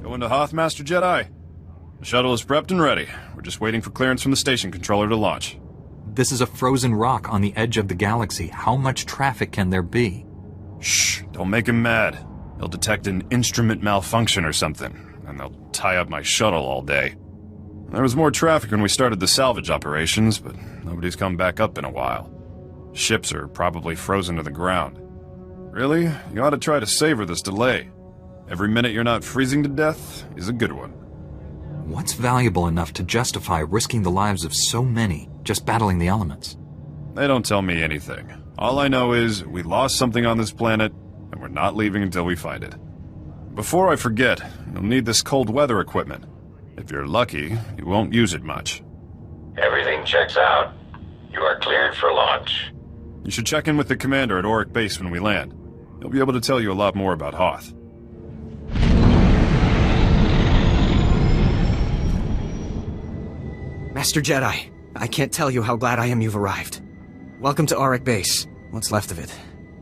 Going to Hoth, Master Jedi? The shuttle is prepped and ready. We're just waiting for clearance from the station controller to launch. This is a frozen rock on the edge of the galaxy. How much traffic can there be? Shh, don't make him mad. He'll detect an instrument malfunction or something, and they'll tie up my shuttle all day. There was more traffic when we started the salvage operations, but nobody's come back up in a while. Ships are probably frozen to the ground. Really, you ought to try to savor this delay. Every minute you're not freezing to death is a good one. What's valuable enough to justify risking the lives of so many just battling the elements? They don't tell me anything. All I know is we lost something on this planet, and we're not leaving until we find it. Before I forget, you'll need this cold weather equipment. If you're lucky, you won't use it much. Everything checks out. You are cleared for launch. You should check in with the commander at Auric Base when we land. He'll be able to tell you a lot more about Hoth. Master Jedi, I can't tell you how glad I am you've arrived. Welcome to Auric Base. What's left of it.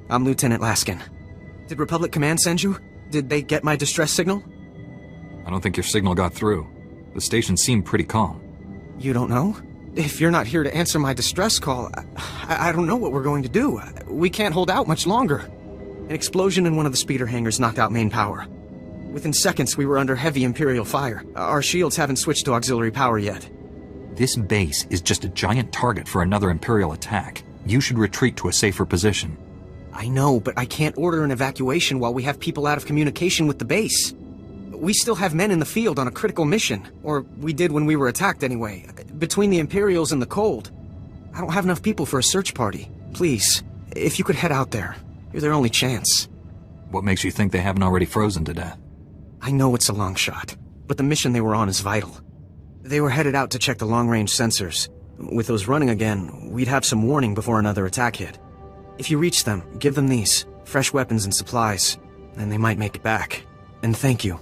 I'm Lieutenant Laskin. Did Republic Command send you? Did they get my distress signal? I don't think your signal got through. The station seemed pretty calm. You don't know? If you're not here to answer my distress call, I don't know what we're going to do. We can't hold out much longer. An explosion in one of the speeder hangars knocked out main power. Within seconds, we were under heavy Imperial fire. Our shields haven't switched to auxiliary power yet. This base is just a giant target for another Imperial attack. You should retreat to a safer position. I know, but I can't order an evacuation while we have people out of communication with the base. We still have men in the field on a critical mission. Or we did when we were attacked anyway. Between the Imperials and the cold. I don't have enough people for a search party. Please, if you could head out there. You're their only chance. What makes you think they haven't already frozen to death? I know it's a long shot, but the mission they were on is vital. They were headed out to check the long-range sensors. With those running again, we'd have some warning before another attack hit. If you reach them, give them these. Fresh weapons and supplies. And they might make it back. And thank you.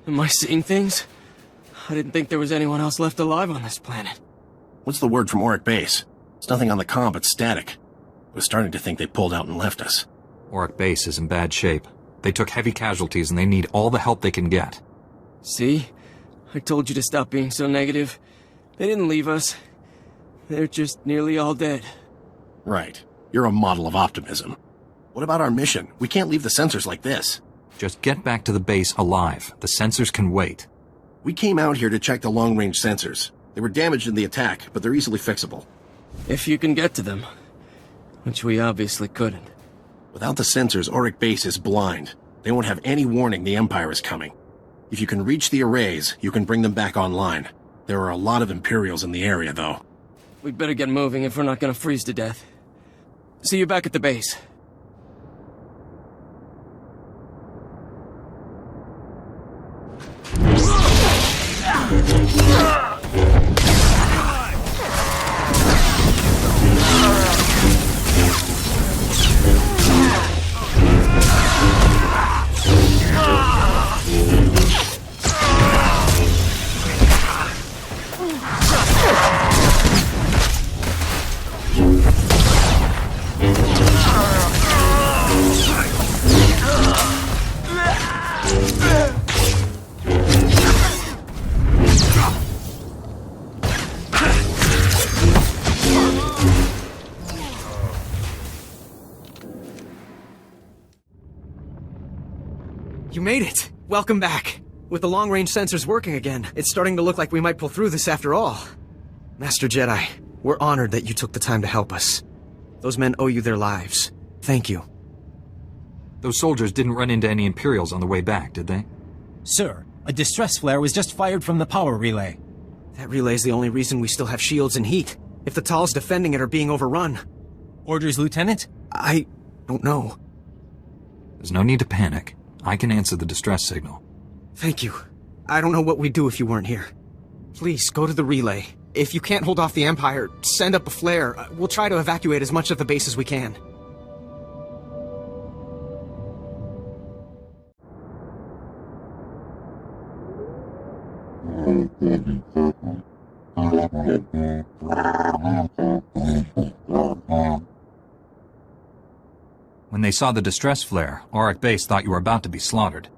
Am I seeing things? I didn't think there was anyone else left alive on this planet. What's the word from Auric Base? There's nothing on the comm but static. I was starting to think they pulled out and left us. Auric Base is in bad shape. They took heavy casualties and they need all the help they can get. See? I told you to stop being so negative. They didn't leave us. They're just nearly all dead. Right. You're a model of optimism. What about our mission? We can't leave the sensors like this. Just get back to the base alive. The sensors can wait. We came out here to check the long-range sensors. They were damaged in the attack, but they're easily fixable. If you can get to them. Which we obviously couldn't. Without the sensors, Auric Base is blind. They won't have any warning the Empire is coming. If you can reach the arrays, you can bring them back online. There are a lot of Imperials in the area, though. We'd better get moving if we're not gonna freeze to death. See you back at the base. You made it! Welcome back! With the long-range sensors working again, it's starting to look like we might pull through this after all. Master Jedi, we're honored that you took the time to help us. Those men owe you their lives. Thank you. Those soldiers didn't run into any Imperials on the way back, did they? Sir, a distress flare was just fired from the power relay. That relay's the only reason we still have shields and heat. If the Tals defending it are being overrun. Orders, Lieutenant? I don't know. There's no need to panic. I can answer the distress signal. Thank you. I don't know what we'd do if you weren't here. Please, go to the relay. If you can't hold off the Empire, send up a flare. We'll try to evacuate as much of the base as we can. When they saw the distress flare, Auric Base thought you were about to be slaughtered.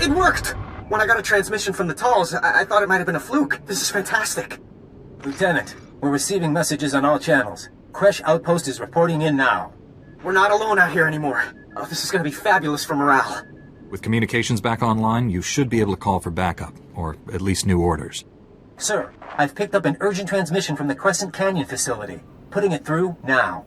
It worked! When I got a transmission from the Talls, I thought it might have been a fluke. This is fantastic. Lieutenant, we're receiving messages on all channels. Kresh Outpost is reporting in now. We're not alone out here anymore. Oh, this is gonna be fabulous for morale. With communications back online, you should be able to call for backup, or at least new orders. Sir, I've picked up an urgent transmission from the Crescent Canyon facility. Putting it through now.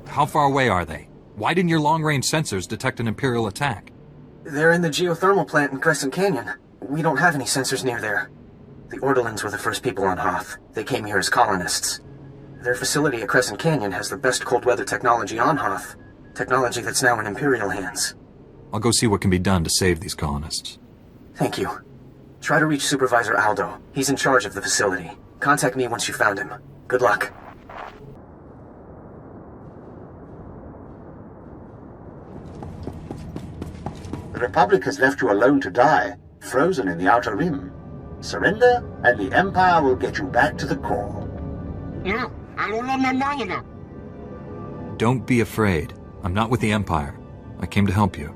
How far away are they? Why didn't your long-range sensors detect an Imperial attack? They're in the geothermal plant in Crescent Canyon. We don't have any sensors near there. The Ordelans were the first people on Hoth. They came here as colonists. Their facility at Crescent Canyon has the best cold weather technology on Hoth. Technology that's now in Imperial hands. I'll go see what can be done to save these colonists. Thank you. Try to reach Supervisor Aldo. He's in charge of the facility. Contact me once you found him. Good luck. The Republic has left you alone to die, frozen in the Outer Rim. Surrender, and the Empire will get you back to the core. Don't be afraid. I'm not with the Empire. I came to help you.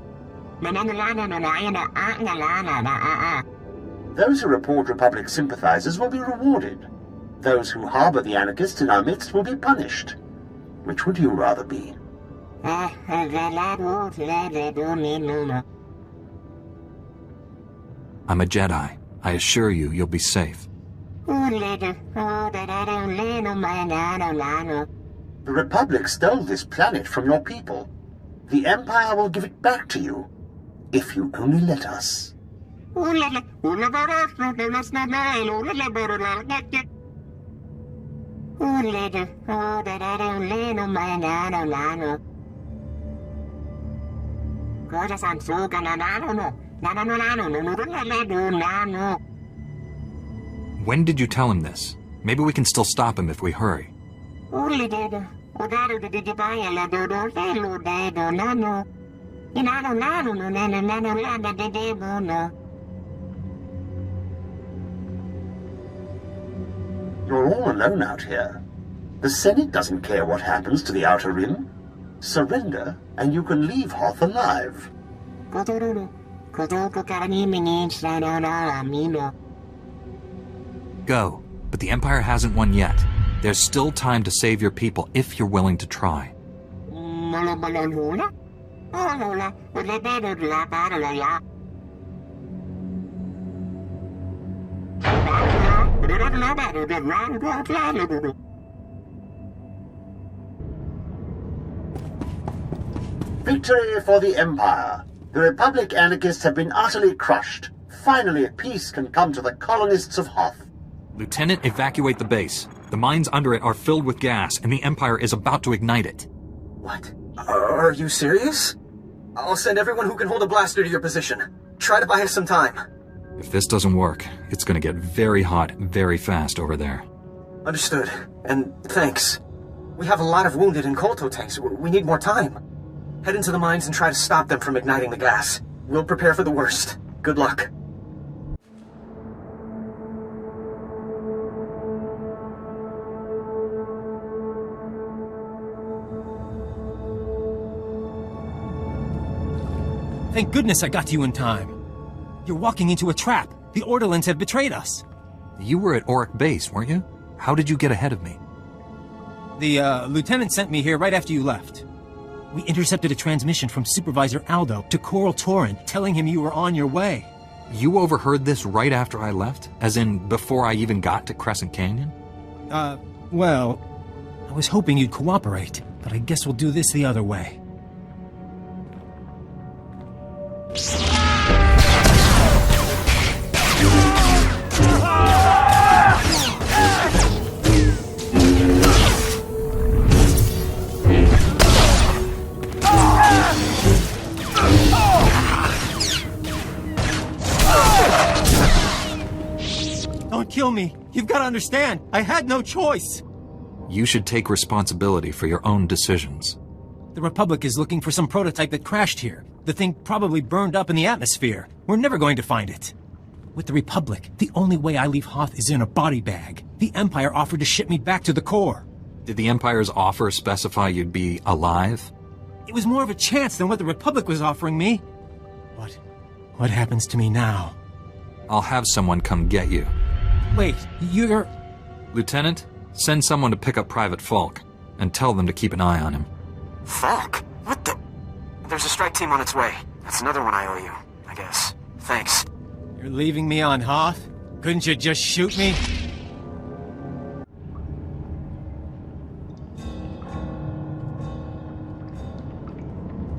Those who report Republic sympathizers will be rewarded. Those who harbor the anarchists in our midst will be punished. Which would you rather be? I'm a Jedi. I assure you, you'll be safe. The Republic stole this planet from your people. The Empire will give it back to you, if you only let us. When did you tell him this? Maybe we can still stop him if we hurry. You're all alone out here. The Senate doesn't care what happens to the Outer Rim. Surrender, and you can leave Hoth alive. Go, but the Empire hasn't won yet. There's still time to save your people if you're willing to try. Victory for the Empire. The Republic anarchists have been utterly crushed. Finally, peace can come to the colonists of Hoth. Lieutenant, evacuate the base. The mines under it are filled with gas, and the Empire is about to ignite it. What? Are you serious? I'll send everyone who can hold a blaster to your position. Try to buy us some time. If this doesn't work, it's gonna get very hot very fast over there. Understood. And thanks. We have a lot of wounded and Kolto tanks. We need more time. Head into the mines and try to stop them from igniting the gas. We'll prepare for the worst. Good luck. Thank goodness I got to you in time. You're walking into a trap. The Ordelans have betrayed us. You were at Auric Base, weren't you? How did you get ahead of me? The lieutenant sent me here right after you left. We intercepted a transmission from Supervisor Aldo to Coral Torrent, telling him you were on your way. You overheard this right after I left? As in, before I even got to Crescent Canyon? Well, I was hoping you'd cooperate, but I guess we'll do this the other way. Don't kill me. You've got to understand. I had no choice. You should take responsibility for your own decisions. The Republic is looking for some prototype that crashed here. The thing probably burned up in the atmosphere. We're never going to find it. With the Republic, the only way I leave Hoth is in a body bag. The Empire offered to ship me back to the core. Did the Empire's offer specify you'd be alive? It was more of a chance than what the Republic was offering me. What happens to me now? I'll have someone come get you. Wait, you're... Lieutenant, send someone to pick up Private Falk, and tell them to keep an eye on him. Falk? What the... There's a strike team on its way. That's another one I owe you, I guess. Thanks. You're leaving me on Hoth? Couldn't you just shoot me?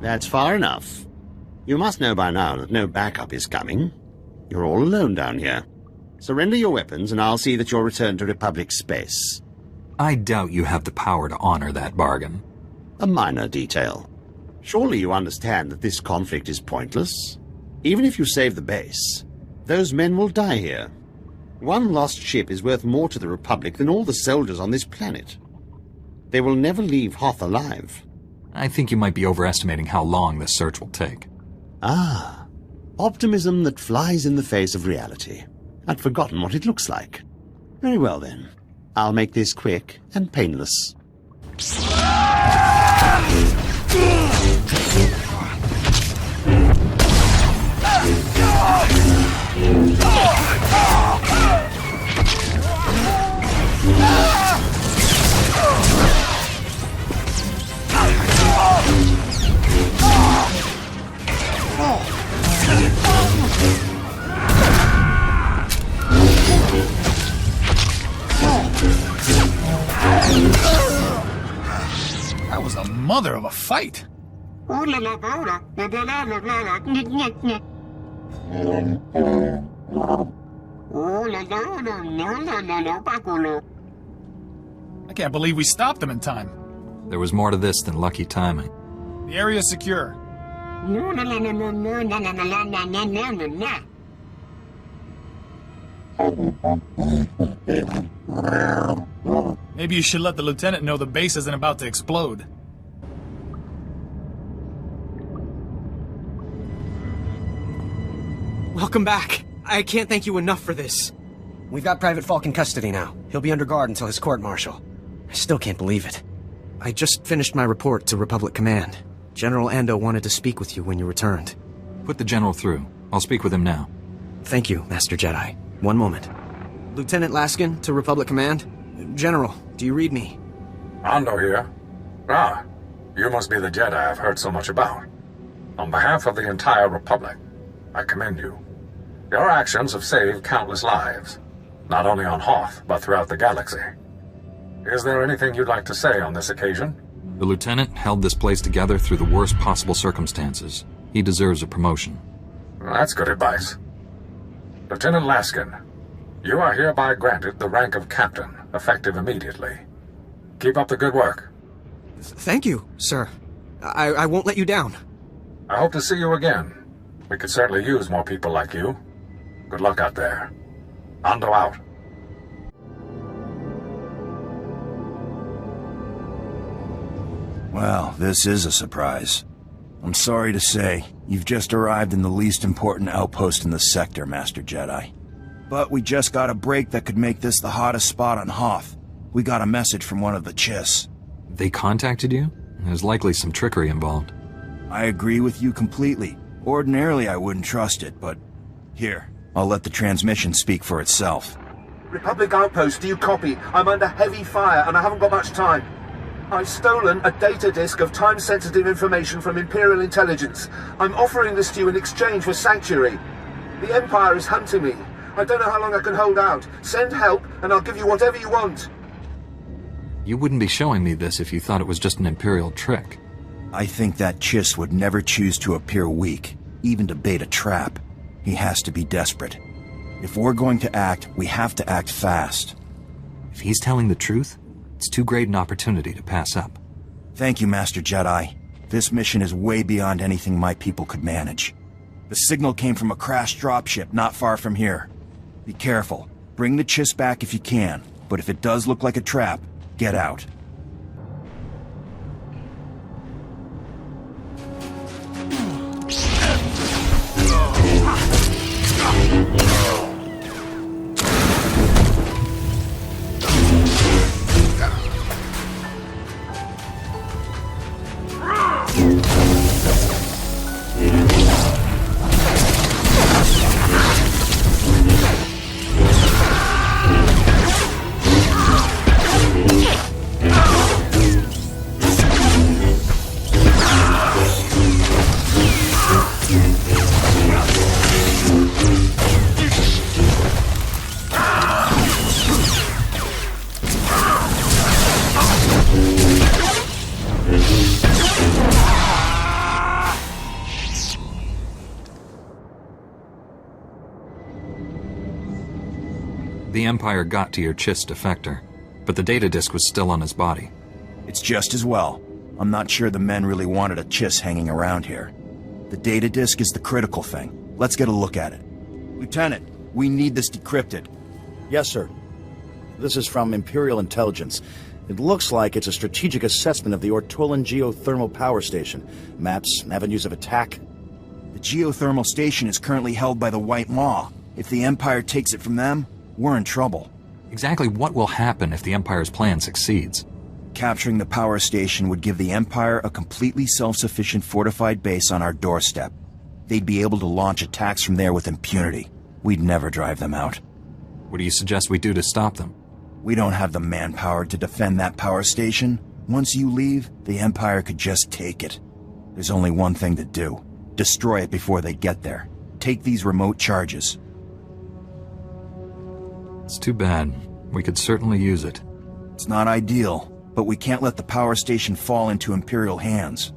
That's far enough. You must know by now that no backup is coming. You're all alone down here. Surrender your weapons and I'll see that you're returned to Republic space. I doubt you have the power to honor that bargain. A minor detail. Surely you understand that this conflict is pointless? Even if you save the base, those men will die here. One lost ship is worth more to the Republic than all the soldiers on this planet. They will never leave Hoth alive. I think you might be overestimating how long this search will take. Ah, optimism that flies in the face of reality. I'd forgotten what it looks like. Very well then. I'll make this quick and painless. That was a mother of a fight. I can't believe we stopped them in time. There was more to this than lucky timing. The area's secure. Maybe you should let the lieutenant know the base isn't about to explode. Welcome back. I can't thank you enough for this. We've got Private Falk in custody now. He'll be under guard until his court-martial. I still can't believe it. I just finished my report to Republic Command. General Ando wanted to speak with you when you returned. Put the General through. I'll speak with him now. Thank you, Master Jedi. One moment. Lieutenant Laskin to Republic Command. General, do you read me? Ando here. Ah, you must be the Jedi I've heard so much about. On behalf of the entire Republic, I commend you. Your actions have saved countless lives, not only on Hoth, but throughout the galaxy. Is there anything you'd like to say on this occasion? The lieutenant held this place together through the worst possible circumstances. He deserves a promotion. That's good advice. Lieutenant Laskin, you are hereby granted the rank of captain, effective immediately. Keep up the good work. Thank you, sir. I won't let you down. I hope to see you again. We could certainly use more people like you. Good luck out there. Ando out. Well, this is a surprise. I'm sorry to say, you've just arrived in the least important outpost in the sector, Master Jedi. But we just got a break that could make this the hottest spot on Hoth. We got a message from one of the Chiss. They contacted you? There's likely some trickery involved. I agree with you completely. Ordinarily I wouldn't trust it, but... Here, I'll let the transmission speak for itself. Republic Outpost, do you copy? I'm under heavy fire and I haven't got much time. I've stolen a data disk of time-sensitive information from Imperial intelligence. I'm offering this to you in exchange for sanctuary. The Empire is hunting me. I don't know how long I can hold out. Send help, and I'll give you whatever you want. You wouldn't be showing me this if you thought it was just an Imperial trick. I think that Chiss would never choose to appear weak, even to bait a trap. He has to be desperate. If we're going to act, we have to act fast. If he's telling the truth, it's too great an opportunity to pass up. Thank you, Master Jedi. This mission is way beyond anything my people could manage. The signal came from a crashed dropship not far from here. Be careful. Bring the Chiss back if you can, but if it does look like a trap, get out. The Empire got to your Chiss defector, but the data disk was still on his body. It's just as well. I'm not sure the men really wanted a Chiss hanging around here. The data disk is the critical thing. Let's get a look at it. Lieutenant, we need this decrypted. Yes, sir. This is from Imperial Intelligence. It looks like it's a strategic assessment of the Ortolan geothermal power station. Maps, avenues of attack. The geothermal station is currently held by the White Maw. If the Empire takes it from them, we're in trouble. Exactly what will happen if the Empire's plan succeeds? Capturing the power station would give the Empire a completely self-sufficient fortified base on our doorstep. They'd be able to launch attacks from there with impunity. We'd never drive them out. What do you suggest we do to stop them? We don't have the manpower to defend that power station. Once you leave, the Empire could just take it. There's only one thing to do. Destroy it before they get there. Take these remote charges. It's too bad. We could certainly use it. It's not ideal, but we can't let the power station fall into Imperial hands.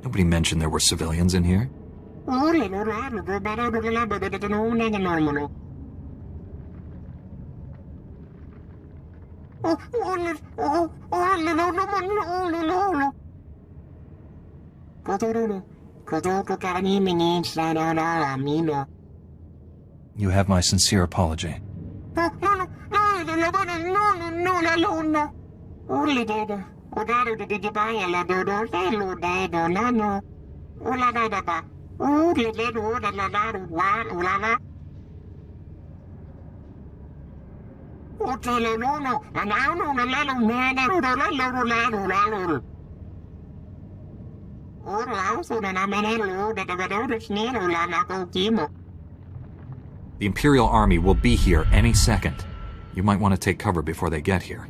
Nobody mentioned there were civilians in here. You have my sincere apology. The Imperial Army will be here any second. You might want to take cover before they get here.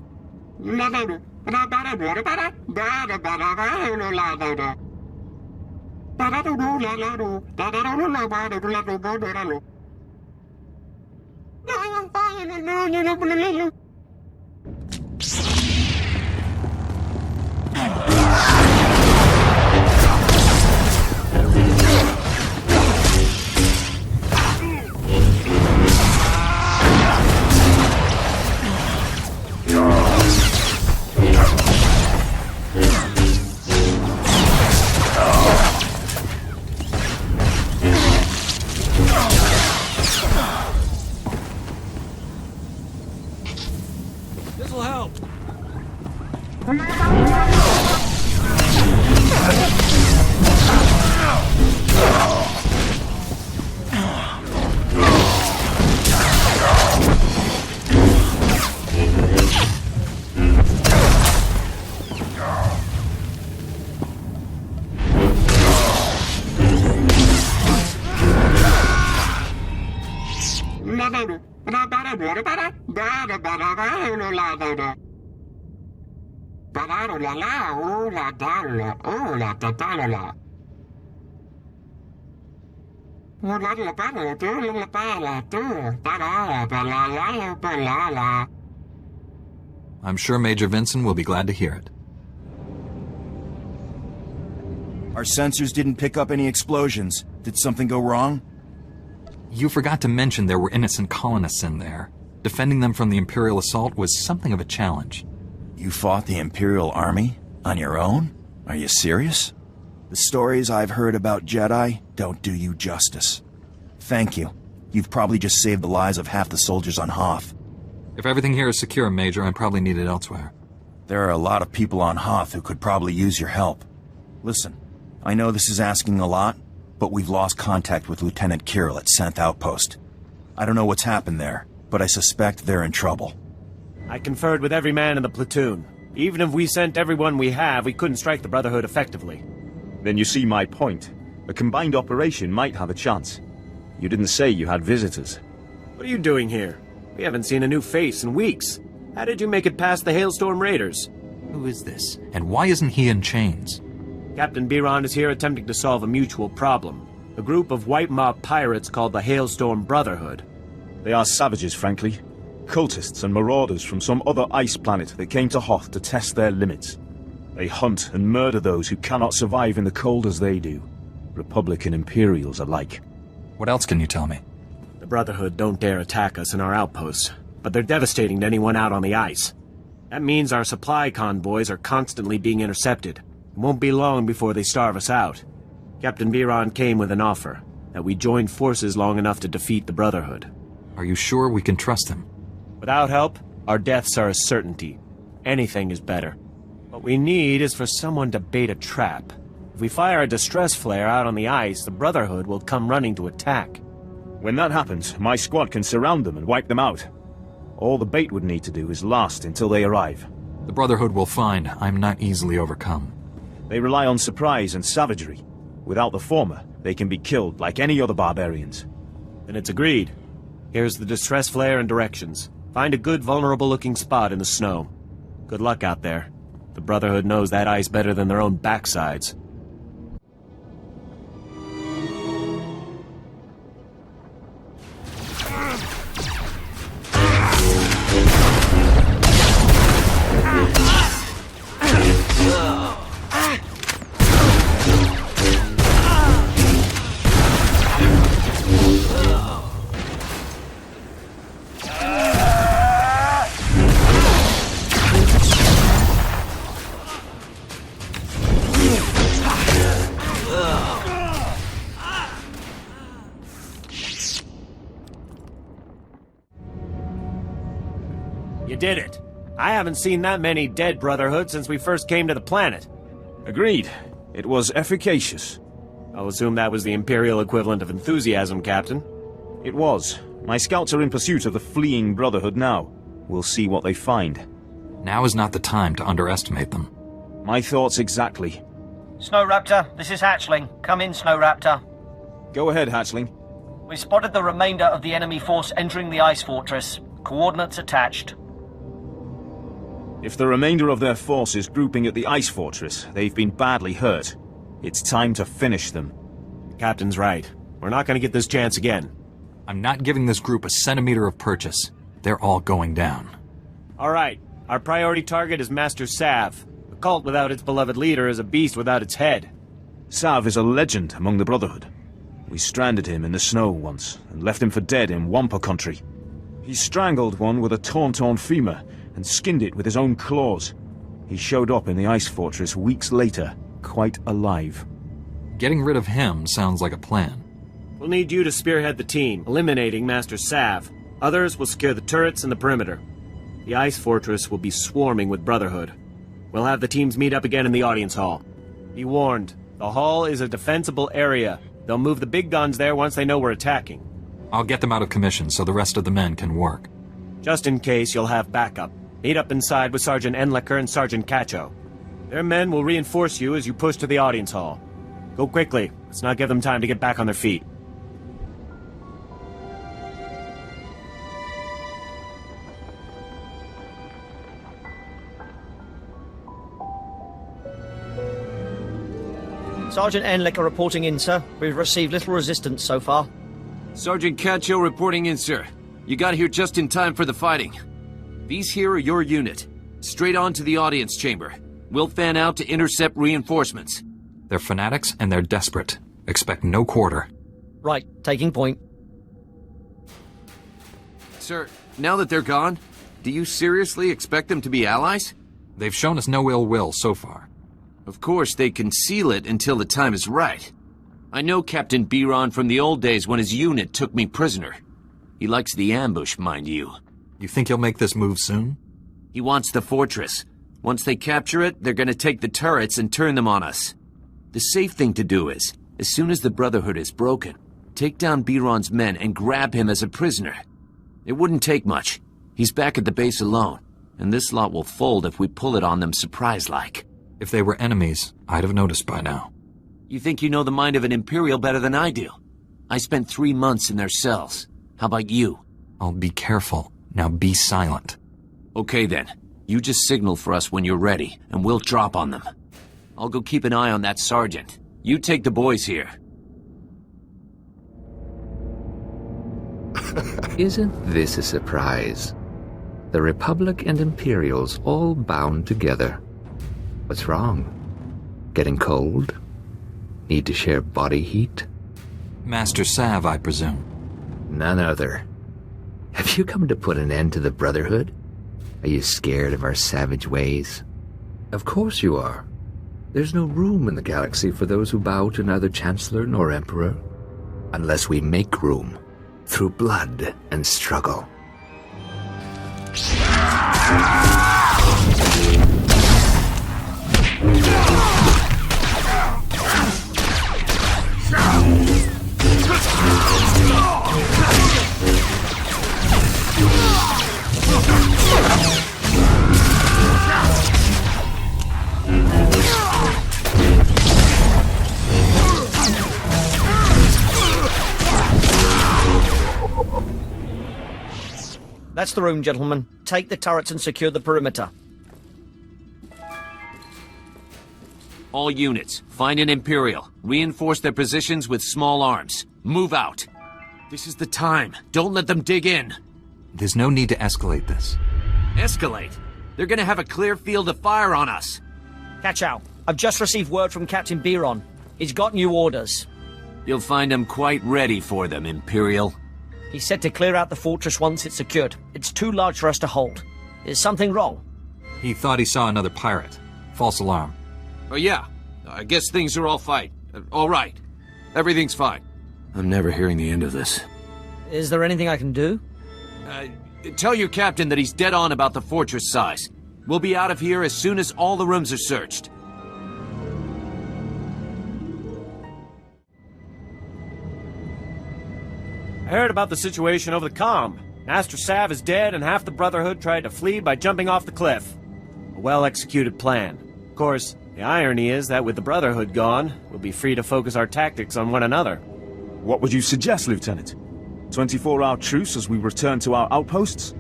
I'm sure Major Vincent will be glad to hear it. Our sensors didn't pick up any explosions. Did something go wrong? You forgot to mention there were innocent colonists in there. Defending them from the Imperial assault was something of a challenge. You fought the Imperial Army? On your own? Are you serious? The stories I've heard about Jedi don't do you justice. Thank you. You've probably just saved the lives of half the soldiers on Hoth. If everything here is secure, Major, I'm probably needed elsewhere. There are a lot of people on Hoth who could probably use your help. Listen, I know this is asking a lot, but we've lost contact with Lieutenant Kirill at 10th Outpost. I don't know what's happened there, but I suspect they're in trouble. I conferred with every man in the platoon. Even if we sent everyone we have, we couldn't strike the Brotherhood effectively. Then you see my point. A combined operation might have a chance. You didn't say you had visitors. What are you doing here? We haven't seen a new face in weeks. How did you make it past the Hailstorm Raiders? Who is this? And why isn't he in chains? Captain Biron is here attempting to solve a mutual problem. A group of white mob pirates called the Hailstorm Brotherhood. They are savages, frankly. Cultists and marauders from some other ice planet that came to Hoth to test their limits. They hunt and murder those who cannot survive in the cold as they do. Republic and Imperials alike. What else can you tell me? The Brotherhood don't dare attack us in our outposts, but they're devastating to anyone out on the ice. That means our supply convoys are constantly being intercepted. It won't be long before they starve us out. Captain Biron came with an offer, that we join forces long enough to defeat the Brotherhood. Are you sure we can trust him? Without help, our deaths are a certainty. Anything is better. What we need is for someone to bait a trap. If we fire a distress flare out on the ice, the Brotherhood will come running to attack. When that happens, my squad can surround them and wipe them out. All the bait would need to do is last until they arrive. The Brotherhood will find I'm not easily overcome. They rely on surprise and savagery. Without the former, they can be killed like any other barbarians. Then it's agreed. Here's the distress flare and directions. Find a good vulnerable-looking spot in the snow. Good luck out there. The Brotherhood knows that ice better than their own backsides. You did it. I haven't seen that many dead Brotherhood since we first came to the planet. Agreed. It was efficacious. I'll assume that was the Imperial equivalent of enthusiasm, Captain. It was. My scouts are in pursuit of the fleeing Brotherhood now. We'll see what they find. Now is not the time to underestimate them. My thoughts exactly. Snow Raptor, this is Hatchling. Come in, Snow Raptor. Go ahead, Hatchling. We spotted the remainder of the enemy force entering the ice fortress. Coordinates attached. If the remainder of their force is grouping at the ice fortress, they've been badly hurt. It's time to finish them. The Captain's right. We're not going to get this chance again. I'm not giving this group a centimeter of purchase. They're all going down. All right. Our priority target is Master Sav. A cult without its beloved leader is a beast without its head. Sav is a legend among the Brotherhood. We stranded him in the snow once, and left him for dead in Wampa country. He strangled one with a torn femur, and skinned it with his own claws. He showed up in the ice fortress weeks later, quite alive. Getting rid of him sounds like a plan. We'll need you to spearhead the team, eliminating Master Sav. Others will secure the turrets and the perimeter. The ice fortress will be swarming with Brotherhood. We'll have the teams meet up again in the audience hall. Be warned, the hall is a defensible area. They'll move the big guns there once they know we're attacking. I'll get them out of commission so the rest of the men can work. Just in case, you'll have backup. Meet up inside with Sergeant Enlecker and Sergeant Cacho. Their men will reinforce you as you push to the audience hall. Go quickly. Let's not give them time to get back on their feet. Sergeant Enlicker reporting in, sir. We've received little resistance so far. Sergeant Cacho reporting in, sir. You got here just in time for the fighting. These here are your unit. Straight on to the audience chamber. We'll fan out to intercept reinforcements. They're fanatics and they're desperate. Expect no quarter. Right, taking point. Sir, now that they're gone, do you seriously expect them to be allies? They've shown us no ill will so far. Of course, they conceal it until the time is right. I know Captain Biron from the old days when his unit took me prisoner. He likes the ambush, mind you. You think he'll make this move soon? He wants the fortress. Once they capture it, they're gonna take the turrets and turn them on us. The safe thing to do is, as soon as the Brotherhood is broken, take down Biron's men and grab him as a prisoner. It wouldn't take much. He's back at the base alone, and this lot will fold if we pull it on them surprise-like. If they were enemies, I'd have noticed by now. You think you know the mind of an Imperial better than I do? I spent 3 months in their cells. How about you? I'll be careful. Now be silent. Okay then. You just signal for us when you're ready, and we'll drop on them. I'll go keep an eye on that sergeant. You take the boys here. Isn't this a surprise? The Republic and Imperials all bound together. What's wrong? Getting cold? Need to share body heat? Master Sav, I presume. None other. Have you come to put an end to the Brotherhood? Are you scared of our savage ways? Of course you are. There's no room in the galaxy for those who bow to neither Chancellor nor Emperor. Unless we make room, through blood and struggle. That's the room, gentlemen. Take the turrets and secure the perimeter. All units, find an Imperial. Reinforce their positions with small arms. Move out. This is the time. Don't let them dig in. There's no need to escalate this. Escalate? They're gonna have a clear field of fire on us. Cacho, I've just received word from Captain Biron. He's got new orders. You'll find them quite ready for them, Imperial. He said to clear out the fortress once it's secured. It's too large for us to hold. Is something wrong? He thought he saw another pirate. False alarm. Oh yeah, I guess things are all fine. All right. Everything's fine. I'm never hearing the end of this. Is there anything I can do? Tell your captain that he's dead on about the fortress size. We'll be out of here as soon as all the rooms are searched. I heard about the situation over the comm. Master Sav is dead and half the Brotherhood tried to flee by jumping off the cliff. A well-executed plan. Of course, the irony is that with the Brotherhood gone, we'll be free to focus our tactics on one another. What would you suggest, Lieutenant? 24-hour truce as we return to our outposts?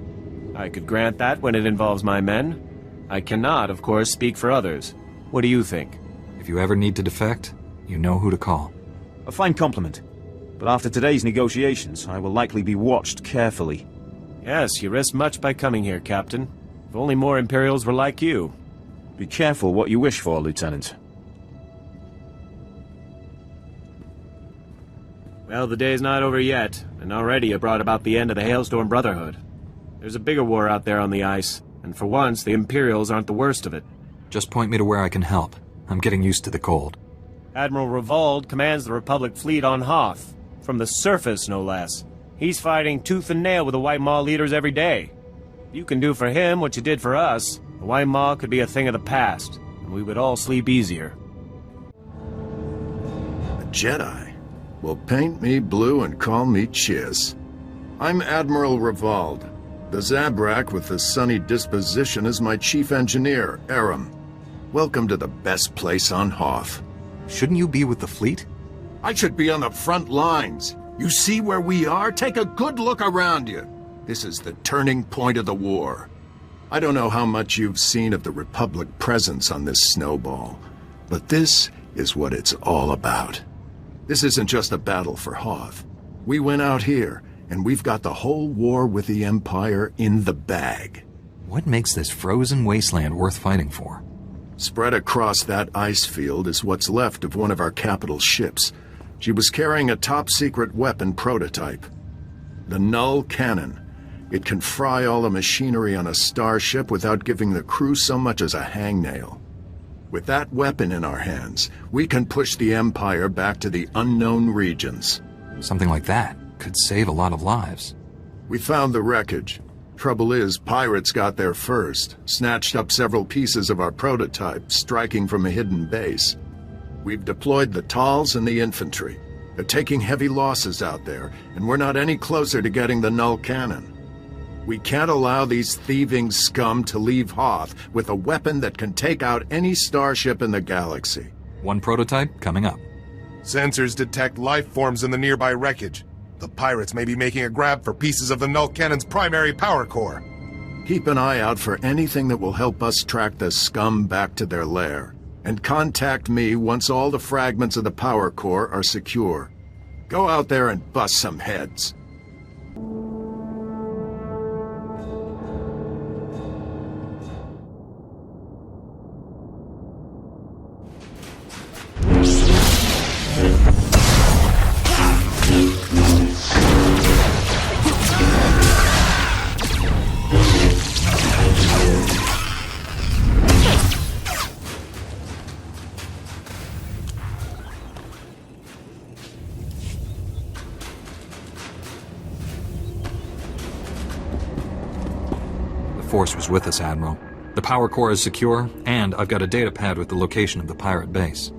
I could grant that when it involves my men. I cannot, of course, speak for others. What do you think? If you ever need to defect, you know who to call. A fine compliment. But after today's negotiations, I will likely be watched carefully. Yes, you risked much by coming here, Captain. If only more Imperials were like you. Be careful what you wish for, Lieutenant. Well, the day's not over yet, and already you brought about the end of the Hailstorm Brotherhood. There's a bigger war out there on the ice, and for once, the Imperials aren't the worst of it. Just point me to where I can help. I'm getting used to the cold. Admiral Revold commands the Republic fleet on Hoth. From the surface, no less. He's fighting tooth and nail with the White Maw leaders every day. If you can do for him what you did for us, the White Maw could be a thing of the past, and we would all sleep easier. A Jedi? Well, paint me blue and call me Chiz. I'm Admiral Revold. The Zabrak with the sunny disposition is my chief engineer, Aram. Welcome to the best place on Hoth. Shouldn't you be with the fleet? I should be on the front lines. You see where we are? Take a good look around you. This is the turning point of the war. I don't know how much you've seen of the Republic presence on this snowball, but this is what it's all about. This isn't just a battle for Hoth. We went out here, and we've got the whole war with the Empire in the bag. What makes this frozen wasteland worth fighting for? Spread across that ice field is what's left of one of our capital ships. She was carrying a top-secret weapon prototype. The Null Cannon. It can fry all the machinery on a starship without giving the crew so much as a hangnail. With that weapon in our hands, we can push the Empire back to the unknown regions. Something like that could save a lot of lives. We found the wreckage. Trouble is, pirates got there first, snatched up several pieces of our prototype, striking from a hidden base. We've deployed the Tals and the infantry. They're taking heavy losses out there, and we're not any closer to getting the Null Cannon. We can't allow these thieving scum to leave Hoth with a weapon that can take out any starship in the galaxy. One prototype coming up. Sensors detect life forms in the nearby wreckage. The pirates may be making a grab for pieces of the Null Cannon's primary power core. Keep an eye out for anything that will help us track the scum back to their lair. And contact me once all the fragments of the power core are secure. Go out there and bust some heads. Force was with us, Admiral. The power core is secure, and I've got a data pad with the location of the pirate base.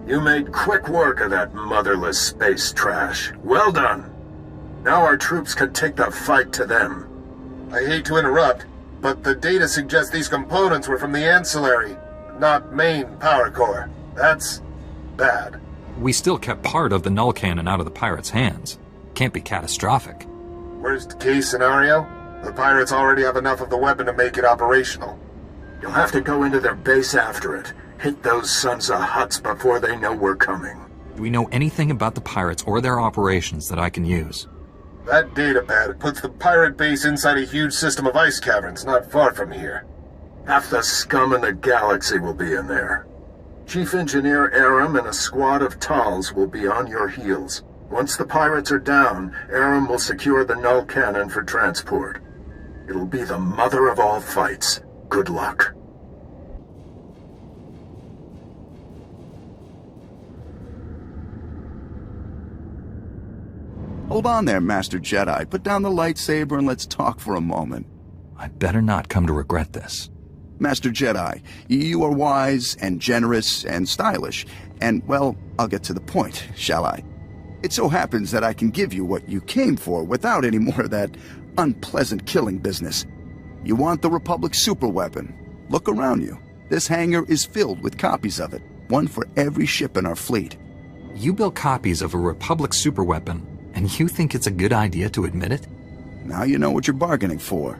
You made quick work of that motherless space trash. Well done. Now our troops can take the fight to them. I hate to interrupt, but the data suggests these components were from the ancillary, not main power core. That's bad. We still kept part of the Null Cannon out of the pirates' hands. Can't be catastrophic. Worst case scenario? The pirates already have enough of the weapon to make it operational. You'll have to go into their base after it. Hit those sons of Hutts before they know we're coming. Do we know anything about the pirates or their operations that I can use? That datapad puts the pirate base inside a huge system of ice caverns not far from here. Half the scum in the galaxy will be in there. Chief Engineer Aram and a squad of Tals will be on your heels. Once the pirates are down, Aram will secure the Null Cannon for transport. It'll be the mother of all fights. Good luck. Hold on there, Master Jedi. Put down the lightsaber and let's talk for a moment. I better not come to regret this. Master Jedi, you are wise and generous and stylish. And, well, I'll get to the point, shall I? It so happens that I can give you what you came for without any more of that unpleasant killing business. You want the Republic superweapon. Look around you. This hangar is filled with copies of it, one for every ship in our fleet. You built copies of a Republic superweapon, and you think it's a good idea to admit it? Now you know what you're bargaining for.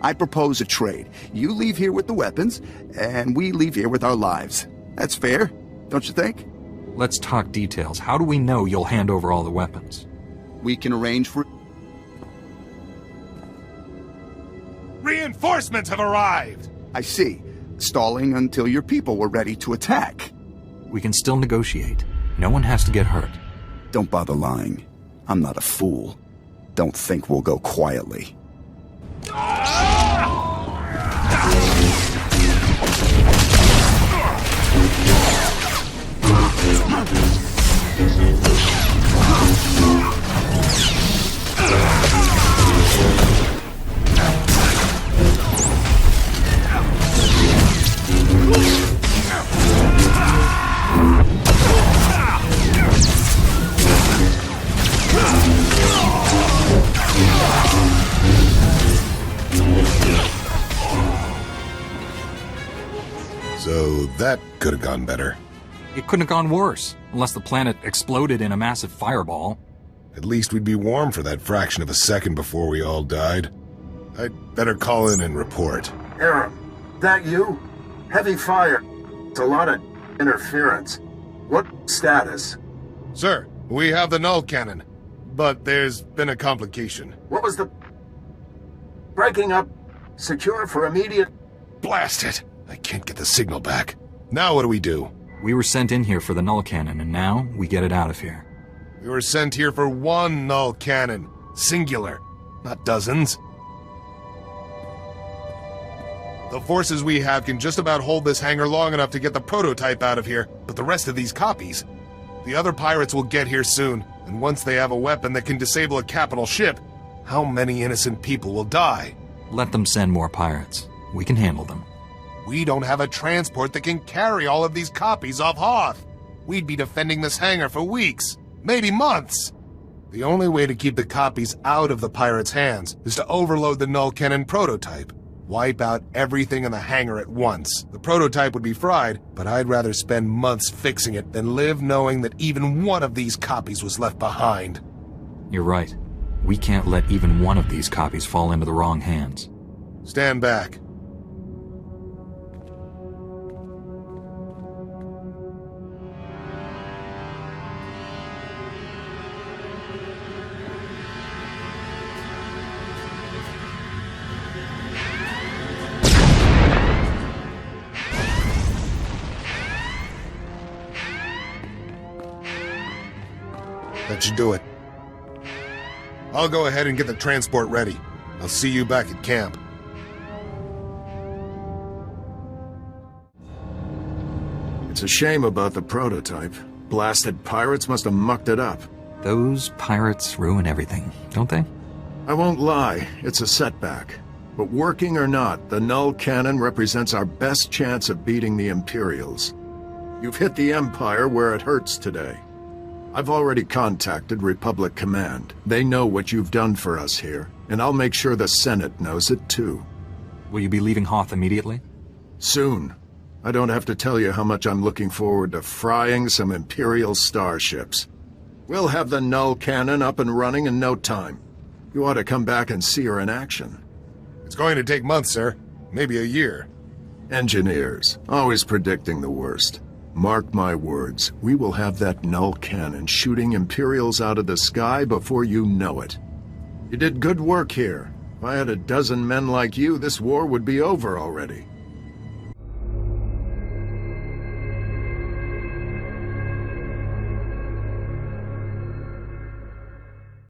I propose a trade. You leave here with the weapons, and we leave here with our lives. That's fair, don't you think? Let's talk details. How do we know you'll hand over all the weapons? We can arrange for... Reinforcements have arrived! I see. Stalling until your people were ready to attack. We can still negotiate. No one has to get hurt. Don't bother lying. I'm not a fool. Don't think we'll go quietly. So that could have gone better. It couldn't have gone worse, unless the planet exploded in a massive fireball. At least we'd be warm for that fraction of a second before we all died. I'd better call in and report. Aram, that you? Heavy fire. It's a lot of interference. What status? Sir, we have the null cannon, but there's been a complication. What was the... breaking up? Secure for immediate... Blast it! I can't get the signal back. Now what do we do? We were sent in here for the null cannon, and now we get it out of here. We were sent here for one null cannon. Singular. Not dozens. The forces we have can just about hold this hangar long enough to get the prototype out of here, but the rest of these copies... The other pirates will get here soon, and once they have a weapon that can disable a capital ship, how many innocent people will die? Let them send more pirates. We can handle them. We don't have a transport that can carry all of these copies off Hoth. We'd be defending this hangar for weeks, maybe months. The only way to keep the copies out of the pirates' hands is to overload the null cannon prototype. Wipe out everything in the hangar at once. The prototype would be fried, but I'd rather spend months fixing it than live knowing that even one of these copies was left behind. You're right. We can't let even one of these copies fall into the wrong hands. Stand back. That should do it. I'll go ahead and get the transport ready. I'll see you back at camp. It's a shame about the prototype. Blasted pirates must have mucked it up. Those pirates ruin everything, don't they? I won't lie, it's a setback. But working or not, the null cannon represents our best chance of beating the Imperials. You've hit the Empire where it hurts today. I've already contacted Republic Command. They know what you've done for us here, and I'll make sure the Senate knows it too. Will you be leaving Hoth immediately? Soon. I don't have to tell you how much I'm looking forward to frying some Imperial starships. We'll have the null cannon up and running in no time. You ought to come back and see her in action. It's going to take months, sir. Maybe a year. Engineers, always predicting the worst. Mark my words, we will have that null cannon shooting Imperials out of the sky before you know it. You did good work here. If I had a dozen men like you, this war would be over already.